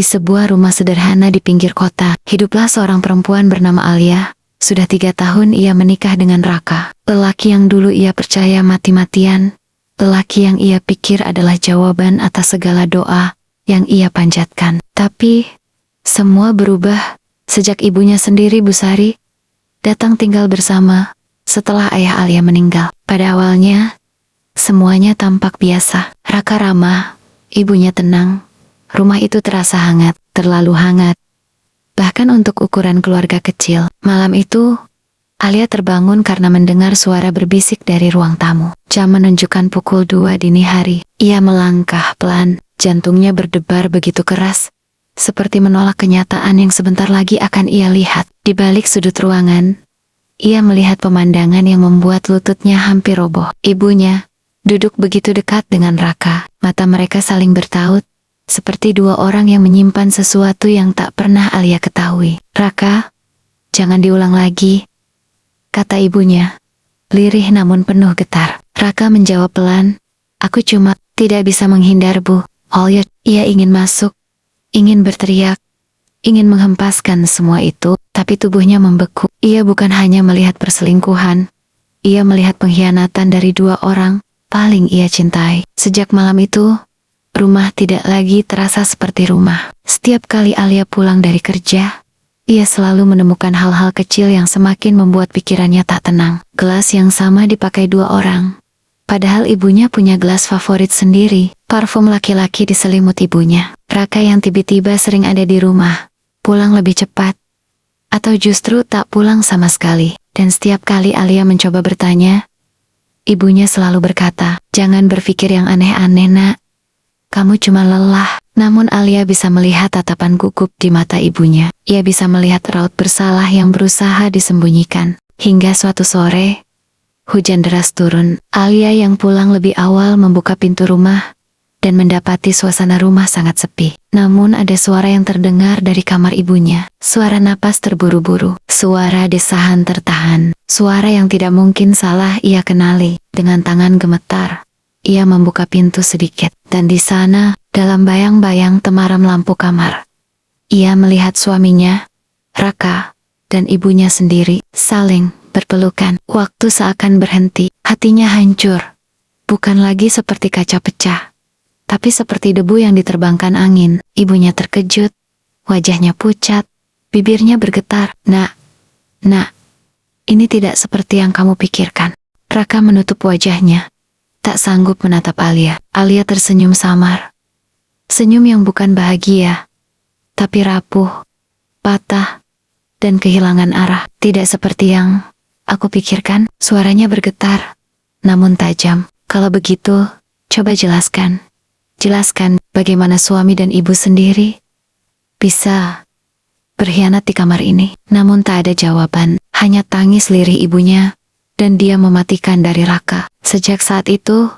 Di sebuah rumah sederhana di pinggir kota, hiduplah seorang perempuan bernama Alia. Sudah 3 tahun ia menikah dengan Raka, lelaki yang dulu ia percaya mati-matian, lelaki yang ia pikir adalah jawaban atas segala doa yang ia panjatkan. Tapi, semua berubah sejak ibunya sendiri, Bu Sari, datang tinggal bersama setelah ayah Alia meninggal. Pada awalnya, semuanya tampak biasa. Raka ramah, ibunya tenang. Rumah itu terasa hangat, terlalu hangat. Bahkan untuk ukuran keluarga kecil. Malam itu, Alia terbangun karena mendengar suara berbisik dari ruang tamu. Jam menunjukkan pukul 2 dini hari. Ia melangkah pelan, jantungnya berdebar begitu keras, seperti menolak kenyataan yang sebentar lagi akan ia lihat. Di balik sudut ruangan, ia melihat pemandangan yang membuat lututnya hampir roboh. Ibunya duduk begitu dekat dengan Raka. Mata mereka saling bertaut, seperti dua orang yang menyimpan sesuatu yang tak pernah Alia ketahui. "Raka, jangan diulang lagi," kata ibunya, lirih namun penuh getar. Raka menjawab pelan, "Aku cuma tidak bisa menghindar, Bu." Alia, ia ingin masuk, ingin berteriak, ingin menghempaskan semua itu, tapi tubuhnya membeku. Ia bukan hanya melihat perselingkuhan, ia melihat pengkhianatan dari dua orang paling ia cintai. Sejak malam itu, rumah tidak lagi terasa seperti rumah. Setiap kali Alia pulang dari kerja, ia selalu menemukan hal-hal kecil yang semakin membuat pikirannya tak tenang. Gelas yang sama dipakai dua orang, padahal ibunya punya gelas favorit sendiri. Parfum laki-laki di selimut ibunya. Raka yang tiba-tiba sering ada di rumah, pulang lebih cepat, atau justru tak pulang sama sekali. Dan setiap kali Alia mencoba bertanya, ibunya selalu berkata, "Jangan berpikir yang aneh-aneh, Nak. Kamu cuma lelah." Namun Alia bisa melihat tatapan gugup di mata ibunya. Ia bisa melihat raut bersalah yang berusaha disembunyikan. Hingga suatu sore, hujan deras turun. Alia yang pulang lebih awal membuka pintu rumah dan mendapati suasana rumah sangat sepi. Namun ada suara yang terdengar dari kamar ibunya. Suara napas terburu-buru. Suara desahan tertahan. Suara yang tidak mungkin salah ia kenali. Dengan tangan gemetar, ia membuka pintu sedikit. Dan di sana, dalam bayang-bayang temaram lampu kamar, ia melihat suaminya, Raka, dan ibunya sendiri, saling berpelukan. Waktu seakan berhenti. Hatinya hancur. Bukan lagi seperti kaca pecah, tapi seperti debu yang diterbangkan angin. Ibunya terkejut, wajahnya pucat, bibirnya bergetar. Nak, ini tidak seperti yang kamu pikirkan." Raka menutup wajahnya, tak sanggup menatap Alia. Alia tersenyum samar. Senyum yang bukan bahagia, tapi rapuh, patah, dan kehilangan arah. "Tidak seperti yang aku pikirkan." Suaranya bergetar, namun tajam. "Kalau begitu, coba jelaskan. Jelaskan bagaimana suami dan ibu sendiri bisa berkhianat di kamar ini." Namun tak ada jawaban, hanya tangis lirih ibunya, dan dia mematikan dari Raka. Sejak saat itu,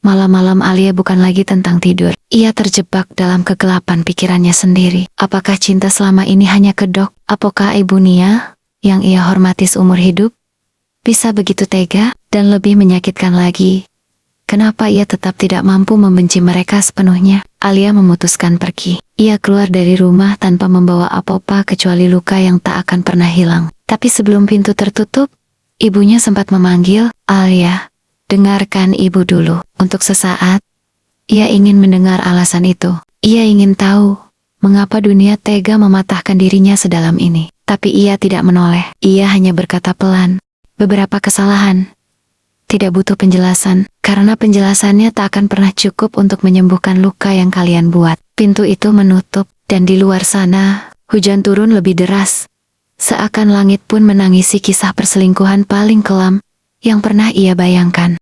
malam-malam Alia bukan lagi tentang tidur. Ia terjebak dalam kegelapan pikirannya sendiri. Apakah cinta selama ini hanya kedok? Apakah ibu Nia, yang ia hormati seumur hidup, bisa begitu tega? Dan lebih menyakitkan lagi, kenapa ia tetap tidak mampu membenci mereka sepenuhnya? Alia memutuskan pergi. Ia keluar dari rumah tanpa membawa apa-apa kecuali luka yang tak akan pernah hilang. Tapi sebelum pintu tertutup, ibunya sempat memanggil, "Alia, dengarkan ibu dulu." Untuk sesaat, ia ingin mendengar alasan itu. Ia ingin tahu mengapa dunia tega mematahkan dirinya sedalam ini. Tapi ia tidak menoleh. Ia hanya berkata pelan, "Beberapa kesalahan tidak butuh penjelasan, karena penjelasannya tak akan pernah cukup untuk menyembuhkan luka yang kalian buat." Pintu itu menutup, dan di luar sana, hujan turun lebih deras. Seakan langit pun menangisi kisah perselingkuhan paling kelam yang pernah ia bayangkan.